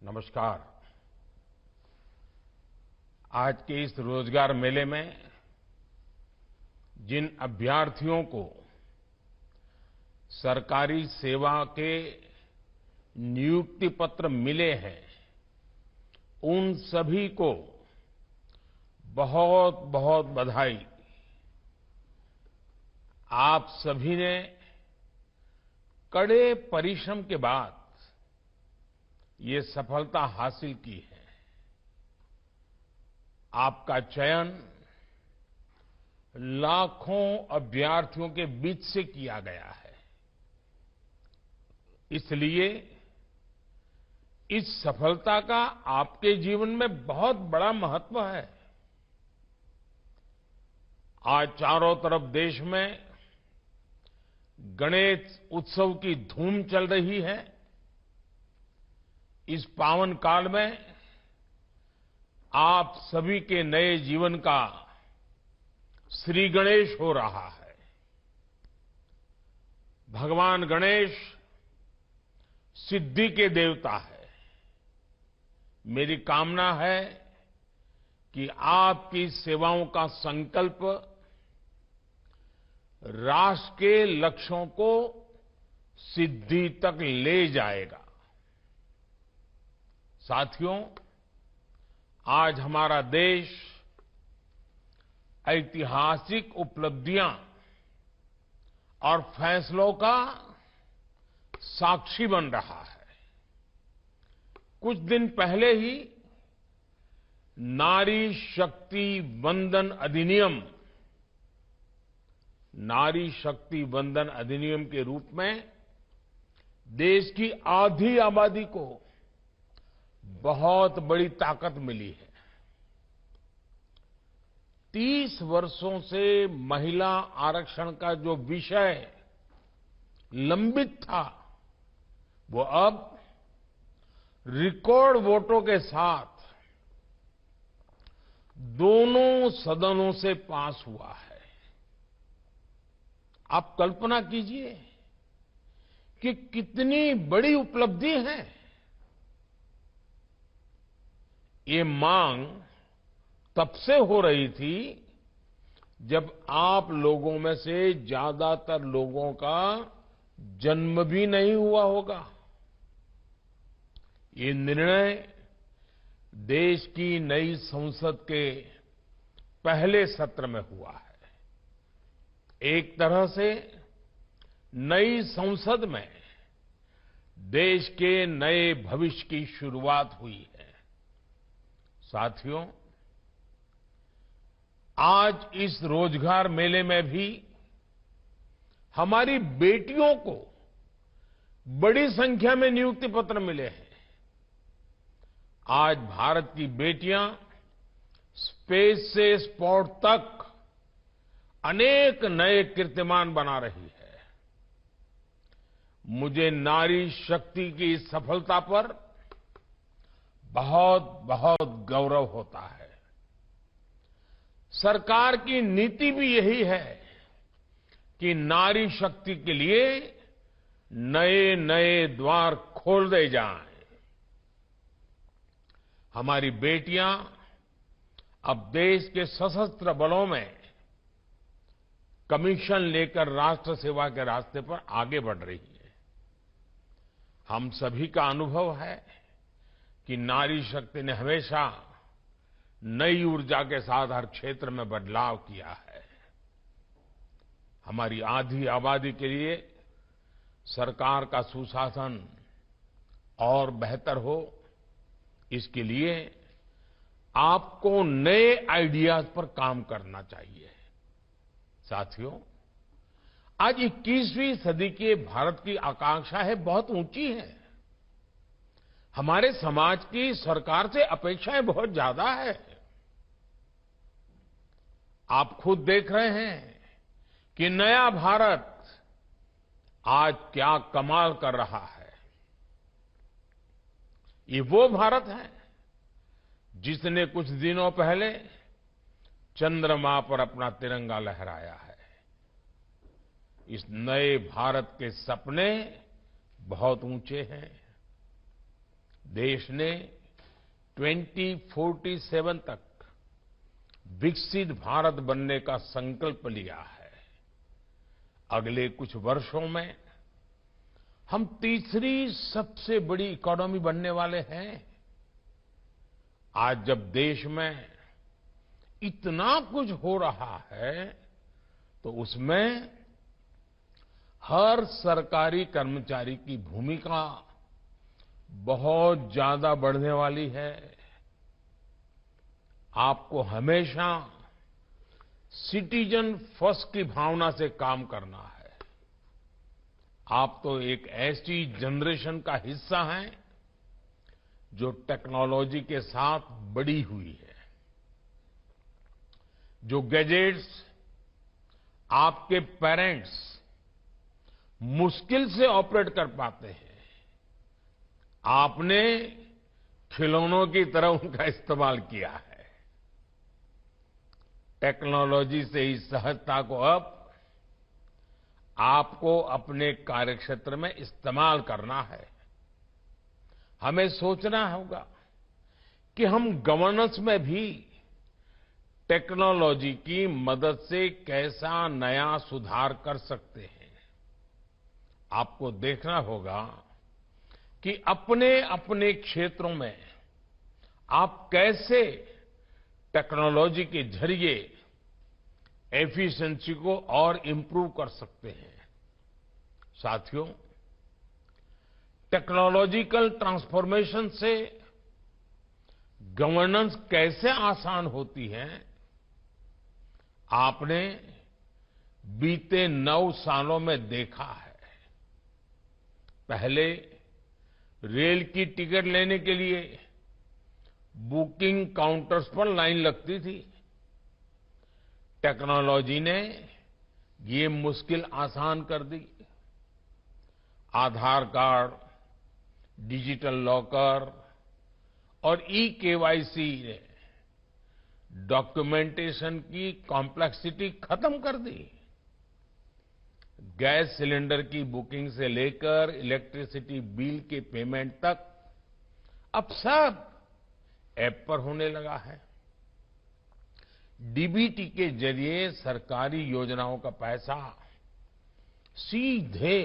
नमस्कार। आज के इस रोजगार मेले में जिन अभ्यर्थियों को सरकारी सेवा के नियुक्ति पत्र मिले हैं, उन सभी को बहुत बहुत बधाई। आप सभी ने कड़े परिश्रम के बाद ये सफलता हासिल की है। आपका चयन लाखों अभ्यर्थियों के बीच से किया गया है। इसलिए इस सफलता का आपके जीवन में बहुत बड़ा महत्व है। आज चारों तरफ देश में गणेश उत्सव की धूम चल रही है। इस पावन काल में आप सभी के नए जीवन का श्री गणेश हो रहा है। भगवान गणेश सिद्धि के देवता है। मेरी कामना है कि आपकी सेवाओं का संकल्प राष्ट्र के लक्ष्यों को सिद्धि तक ले जाएगा। साथियों, आज हमारा देश ऐतिहासिक उपलब्धियां और फैसलों का साक्षी बन रहा है। कुछ दिन पहले ही नारी शक्ति वंदन अधिनियम के रूप में देश की आधी आबादी को बहुत बड़ी ताकत मिली है। 30 वर्षों से महिला आरक्षण का जो विषय लंबित था, वो अब रिकॉर्ड वोटों के साथ दोनों सदनों से पास हुआ है। आप कल्पना कीजिए कि कितनी बड़ी उपलब्धि है। ये मांग तब से हो रही थी जब आप लोगों में से ज्यादातर लोगों का जन्म भी नहीं हुआ होगा। ये निर्णय देश की नई संसद के पहले सत्र में हुआ है। एक तरह से नई संसद में देश के नए भविष्य की शुरुआत हुई है। साथियों, आज इस रोजगार मेले में भी हमारी बेटियों को बड़ी संख्या में नियुक्ति पत्र मिले हैं। आज भारत की बेटियां स्पेस से स्पोर्ट तक अनेक नए कीर्तिमान बना रही है। मुझे नारी शक्ति की इस सफलता पर बहुत बहुत गौरव होता है। सरकार की नीति भी यही है कि नारी शक्ति के लिए नए नए द्वार खोल दे जाएं। हमारी बेटियां अब देश के सशस्त्र बलों में कमीशन लेकर राष्ट्र सेवा के रास्ते पर आगे बढ़ रही है। हम सभी का अनुभव है कि नारी शक्ति ने हमेशा नई ऊर्जा के साथ हर क्षेत्र में बदलाव किया है। हमारी आधी आबादी के लिए सरकार का सुशासन और बेहतर हो, इसके लिए आपको नए आइडियाज पर काम करना चाहिए। साथियों, आज 21वीं सदी के भारत की आकांक्षा है बहुत ऊंची है। हमारे समाज की सरकार से अपेक्षाएं बहुत ज्यादा है। आप खुद देख रहे हैं कि नया भारत आज क्या कमाल कर रहा है। ये वो भारत है जिसने कुछ दिनों पहले चंद्रमा पर अपना तिरंगा लहराया है। इस नए भारत के सपने बहुत ऊंचे हैं। देश ने 2047 तक विकसित भारत बनने का संकल्प लिया है। अगले कुछ वर्षों में हम तीसरी सबसे बड़ी इकोनॉमी बनने वाले हैं। आज जब देश में इतना कुछ हो रहा है तो उसमें हर सरकारी कर्मचारी की भूमिका बहुत ज्यादा बढ़ने वाली है। आपको हमेशा सिटीजन फर्स्ट की भावना से काम करना है। आप तो एक ऐसी जनरेशन का हिस्सा हैं जो टेक्नोलॉजी के साथ बड़ी हुई है। जो गैजेट्स आपके पेरेंट्स मुश्किल से ऑपरेट कर पाते हैं, आपने खिलौनों की तरह उनका इस्तेमाल किया है। टेक्नोलॉजी से इस सहजता को अब आपको अपने कार्यक्षेत्र में इस्तेमाल करना है। हमें सोचना होगा कि हम गवर्नेंस में भी टेक्नोलॉजी की मदद से कैसा नया सुधार कर सकते हैं। आपको देखना होगा कि अपने अपने क्षेत्रों में आप कैसे टेक्नोलॉजी के जरिए एफिशिएंसी को और इंप्रूव कर सकते हैं। साथियों, टेक्नोलॉजिकल ट्रांसफॉर्मेशन से गवर्नेंस कैसे आसान होती है, आपने बीते 9 सालों में देखा है। पहले रेल की टिकट लेने के लिए बुकिंग काउंटर्स पर लाइन लगती थी। टेक्नोलॉजी ने ये मुश्किल आसान कर दी। आधार कार्ड, डिजिटल लॉकर और ई-केवाईसी ने डॉक्यूमेंटेशन की कॉम्प्लेक्सिटी खत्म कर दी। गैस सिलेंडर की बुकिंग से लेकर इलेक्ट्रिसिटी बिल के पेमेंट तक अब सब ऐप पर होने लगा है। डीबीटी के जरिए सरकारी योजनाओं का पैसा सीधे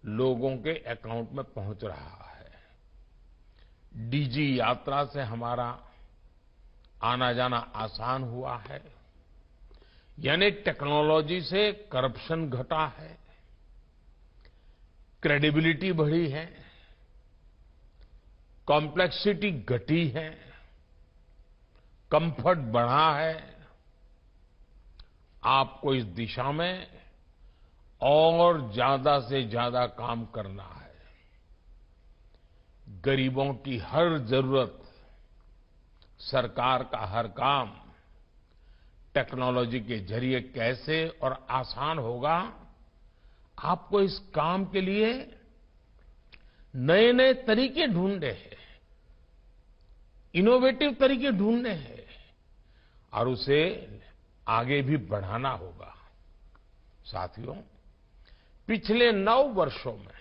लोगों के अकाउंट में पहुंच रहा है। डीजी यात्रा से हमारा आना जाना आसान हुआ है। यानी टेक्नोलॉजी से करप्शन घटा है, क्रेडिबिलिटी बढ़ी है, कॉम्प्लेक्सिटी घटी है, कंफर्ट बढ़ा है। आपको इस दिशा में और ज्यादा से ज्यादा काम करना है। गरीबों की हर जरूरत, सरकार का हर काम टेक्नोलॉजी के जरिए कैसे और आसान होगा, आपको इस काम के लिए नए नए तरीके ढूंढने हैं, इनोवेटिव तरीके ढूंढने हैं और उसे आगे भी बढ़ाना होगा। साथियों, पिछले 9 वर्षों में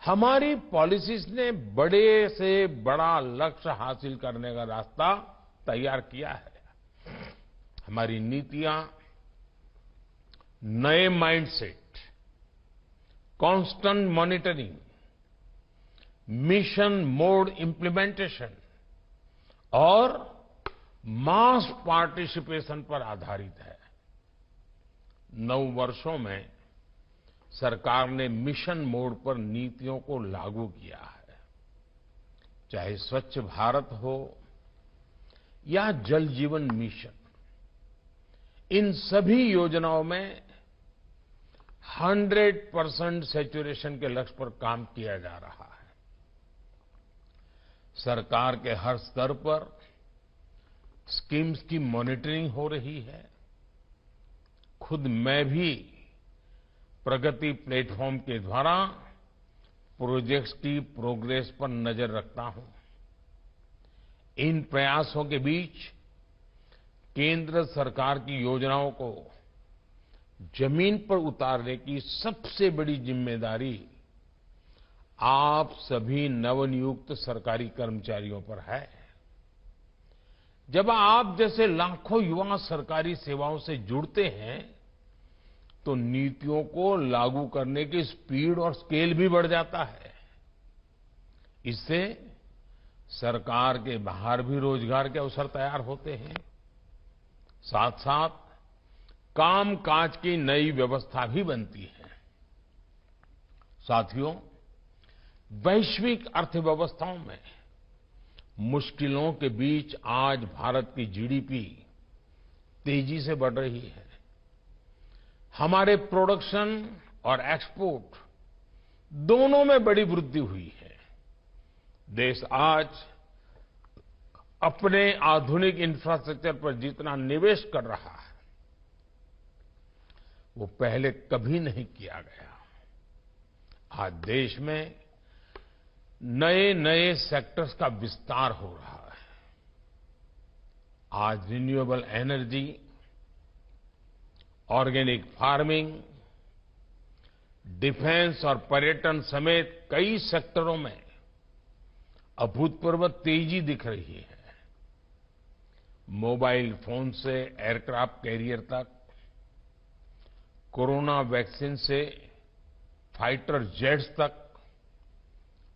हमारी पॉलिसीज ने बड़े से बड़ा लक्ष्य हासिल करने का रास्ता तैयार किया है। हमारी नीतियां नए mindset, constant monitoring, mission mode implementation और मास पार्टिसिपेशन पर आधारित है। 9 वर्षों में सरकार ने मिशन मोड पर नीतियों को लागू किया है। चाहे स्वच्छ भारत हो या जल जीवन मिशन, इन सभी योजनाओं में 100% सैचुरेशन के लक्ष्य पर काम किया जा रहा है। सरकार के हर स्तर पर स्कीम्स की मॉनिटरिंग हो रही है। खुद मैं भी प्रगति प्लेटफॉर्म के द्वारा प्रोजेक्ट्स की प्रोग्रेस पर नजर रखता हूं। इन प्रयासों के बीच केंद्र सरकार की योजनाओं को जमीन पर उतारने की सबसे बड़ी जिम्मेदारी आप सभी नवनियुक्त सरकारी कर्मचारियों पर है। जब आप जैसे लाखों युवा सरकारी सेवाओं से जुड़ते हैं तो नीतियों को लागू करने की स्पीड और स्केल भी बढ़ जाता है। इससे सरकार के बाहर भी रोजगार के अवसर तैयार होते हैं। साथ साथ कामकाज की नई व्यवस्था भी बनती है। साथियों, वैश्विक अर्थव्यवस्थाओं में मुश्किलों के बीच आज भारत की जीडीपी तेजी से बढ़ रही है। हमारे प्रोडक्शन और एक्सपोर्ट दोनों में बड़ी वृद्धि हुई है। देश आज अपने आधुनिक इंफ्रास्ट्रक्चर पर जितना निवेश कर रहा है वो पहले कभी नहीं किया गया। आज देश में नए नए सेक्टर्स का विस्तार हो रहा है। आज renewable energy, organic farming, defence और पर्यटन समेत कई सेक्टरों में अभूतपूर्व तेजी दिख रही है। मोबाइल फोन से एयरक्राफ्ट कैरियर तक, कोरोना वैक्सीन से फाइटर जेट्स तक,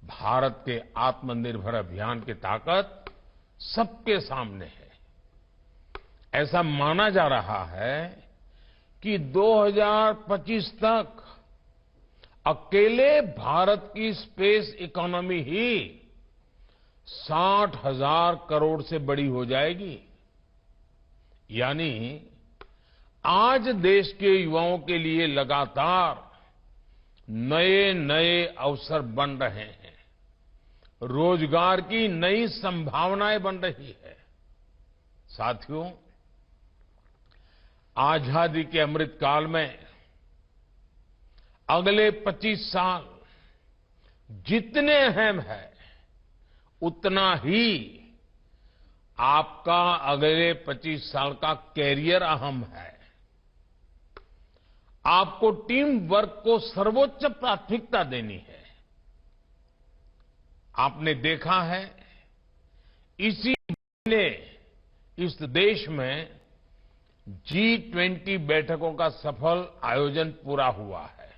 भारत के आत्मनिर्भर अभियान की ताकत सबके सामने है। ऐसा माना जा रहा है कि 2025 तक अकेले भारत की स्पेस इकोनॉमी ही 60,000 करोड़ से बड़ी हो जाएगी। यानी आज देश के युवाओं के लिए लगातार नए नए अवसर बन रहे हैं। रोजगार की नई संभावनाएं बन रही है। साथियों, आजादी के अमृत काल में अगले 25 साल जितने अहम है उतना ही आपका अगले 25 साल का कैरियर अहम है। आपको टीम वर्क को सर्वोच्च प्राथमिकता देनी है। आपने देखा है इसी महीने इस देश में G20 बैठकों का सफल आयोजन पूरा हुआ है।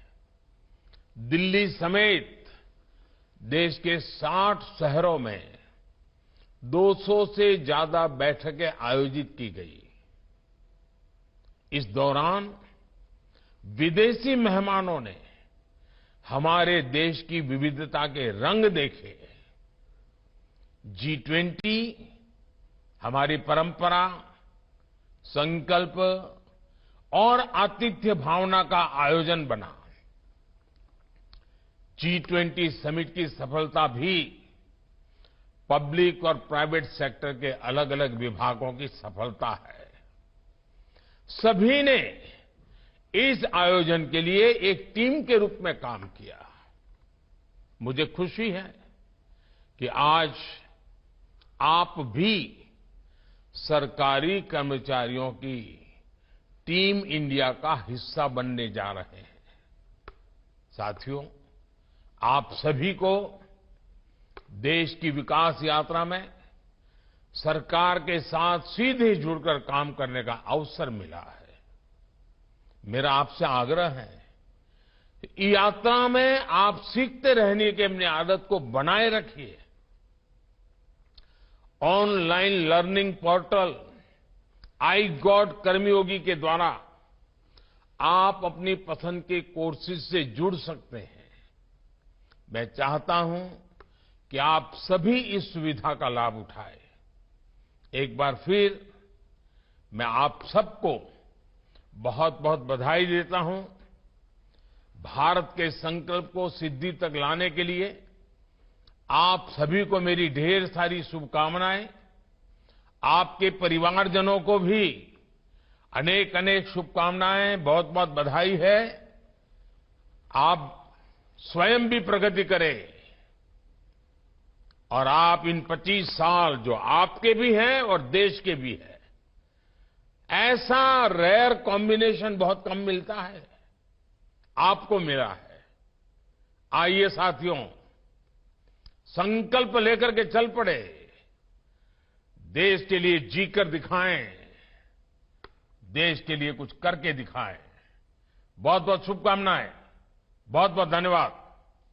दिल्ली समेत देश के 60 शहरों में 200 से ज्यादा बैठकें आयोजित की गई। इस दौरान विदेशी मेहमानों ने हमारे देश की विविधता के रंग देखे। G20 हमारी परंपरा, संकल्प और आतिथ्य भावना का आयोजन बना। G20 समिट की सफलता भी पब्लिक और प्राइवेट सेक्टर के अलग अलग विभागों की सफलता है। सभी ने इस आयोजन के लिए एक टीम के रूप में काम किया। मुझे खुशी है कि आज आप भी सरकारी कर्मचारियों की टीम इंडिया का हिस्सा बनने जा रहे हैं। साथियों, आप सभी को देश की विकास यात्रा में सरकार के साथ सीधे जुड़कर काम करने का अवसर मिला है। मेरा आपसे आग्रह है कि यात्रा में आप सीखते रहने की अपनी आदत को बनाए रखिए। ऑनलाइन लर्निंग पोर्टल iGOT कर्मयोगी के द्वारा आप अपनी पसंद के कोर्सेज से जुड़ सकते हैं। मैं चाहता हूं कि आप सभी इस सुविधा का लाभ उठाएं। एक बार फिर मैं आप सबको बहुत बहुत बधाई देता हूं। भारत के संकल्प को सिद्धि तक लाने के लिए आप सभी को मेरी ढेर सारी शुभकामनाएं। आपके परिवारजनों को भी अनेक अनेक शुभकामनाएं, बहुत बहुत बधाई है। आप स्वयं भी प्रगति करें और आप इन 25 साल जो आपके भी हैं और देश के भी हैं, ऐसा रेयर कॉम्बिनेशन बहुत कम मिलता है, आपको मिला है। आइए साथियों, संकल्प लेकर के चल पड़े, देश के लिए जीकर दिखाएं, देश के लिए कुछ करके दिखाएं। बहुत बहुत शुभकामनाएं, बहुत बहुत धन्यवाद।